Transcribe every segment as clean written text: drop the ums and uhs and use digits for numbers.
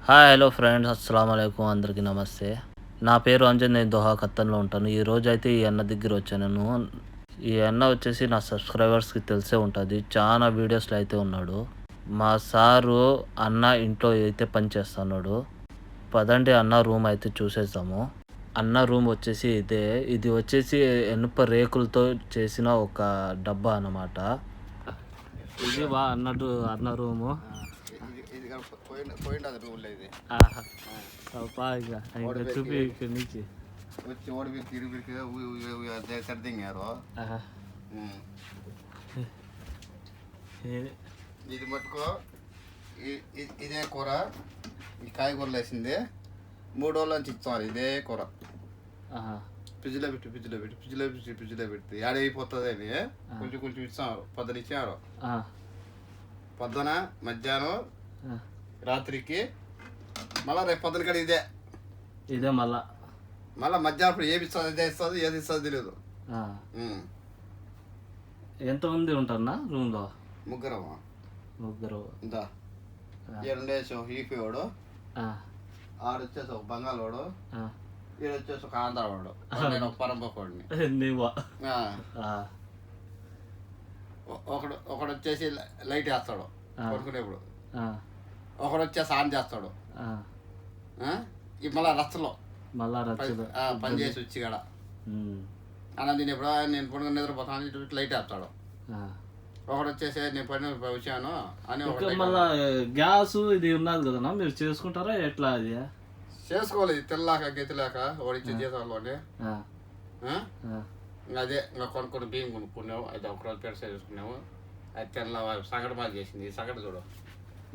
Hi hello friends, అస్సలం అయికం, అందరికీ నమస్తే. నా పేరు అంజన్, నేను దోహా ఖత్తర్లో ఉంటాను. ఈరోజు అయితే ఈ అన్న దగ్గర వచ్చాను. ఈ అన్న వచ్చేసి నా సబ్స్క్రైబర్స్కి తెలిసే ఉంటుంది, చాలా వీడియోస్లో అయితే ఉన్నాడు. మా సారు అన్న ఇంట్లో అయితే పని చేస్తున్నాడు. పదండి అన్న రూమ్ అయితే చూసేద్దాము. అన్న రూమ్ వచ్చేసి ఇది వచ్చేసి ఇనుప రేకులతో చేసిన ఒక డబ్బా అన్నమాట. ఇది అన్నట్టు అన్న రూము. చూపి ఇక్కడి నుంచి ఇది మట్టుకో ఇదే కూర, ఈ కాయగూరలు వేసింది 3 రోజుల నుంచి ఇచ్చారు. ఇదే కూర ఫ్రిడ్జ్లో పెట్టి ఏడైపోతుంది అని కొంచెం ఇచ్చారు. పొద్దున ఇచ్చారు, పొద్దున మధ్యాహ్నం రాత్రికి, మళ్ళీ రేపు పొద్దున కూడా ఇదే మళ్ళా మధ్యాహ్నం ఏమి ఇస్తుంది, ఇదే ఇస్తుంది, ఏది ఇస్తుంది తెలియదు. ఎంతమంది ఉంటారన్నా రూమ్లో? ముగ్గురు. ఇందా రెండేసి ఒక ఈపీవాడు, ఆడొచ్చేసి ఒక బంగాళవాడు, ఈడొచ్చేసి ఒక ఆంధ్రవాడు, నేను ఒక పరంపకోడిని. ఒకడు వచ్చేసి లైట్ వేస్తాడు పడుకునేప్పుడు, ఒకడు వచ్చేసి ఆన్ చేస్తాడు. మళ్ళా రచ్చలో పని చేసి వచ్చి కాడ అన్నం తినేప్పుడు నేను పడుకుని నిద్రపోతాను, ఇటు లైట్ వేస్తాడు. ఒకడు వచ్చేసి నేను పని వచ్చాను అని. మళ్ళా గ్యాస్ ఇది ఉన్నది కదన్నా, మీరు చేసుకుంటారా ఎట్లా? అది చేసుకోవాలి, తెల్లాక గెతిలాక ఓడిచ్చే జీతాల్లోనే. అదే ఇంకా కొనుక్కొని బియ్యం కొనుక్కున్నాము, అయితే ఒకరోజు పెరస చేసుకున్నాము. అది తెల్ల సంగటి మాది చేసింది. ఈ సంగటి చూడు,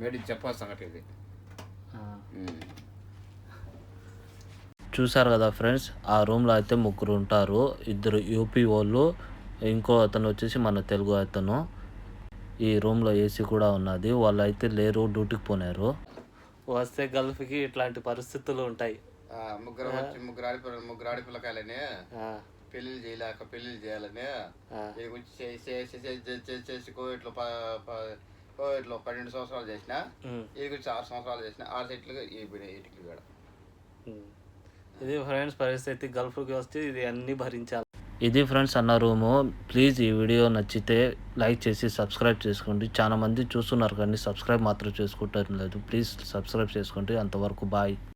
వేడి చెప్పాలి సంగటి ఇది. చూసారు కదా ఫ్రెండ్స్, ఆ రూమ్లో అయితే ముగ్గురు ఉంటారు. 2 యూపీ వాళ్ళు, ఇంకో అతను వచ్చేసి మన తెలుగు అతను. ఈ రూమ్లో ఏసీ కూడా ఉన్నది. వాళ్ళు అయితే లేరు, డ్యూటీకి పోనారు. వస్తే గల్ఫ్కి ఇట్లాంటి పరిస్థితులు ఉంటాయి. ముగ్గురు ఆడపిల్లకాయలని పెళ్ళిళ్ళు చేయలేక పెళ్ళిళ్ళు చేయాలని చేసుకో. ఇట్లా 12 సంవత్సరాలు చేసిన, ఇది 6 సంవత్సరాలు చేసిన, 6 సెట్లు ఇటుకలు కూడా. ఇది ఫ్రెండ్స్ పరిస్థితి. గల్ఫ్కి వస్తే ఇది అన్నీ భరించాలి. ఇది ఫ్రెండ్స్ అన్న రూము. ప్లీజ్ ఈ వీడియో నచ్చితే లైక్ చేసి సబ్స్క్రైబ్ చేసుకోండి. చాలా మంది చూస్తున్నారు కానీ సబ్స్క్రైబ్ మాత్రం చేసుకుంటారు లేదు. ప్లీజ్ సబ్స్క్రైబ్ చేసుకోండి. అంతవరకు బాయ్.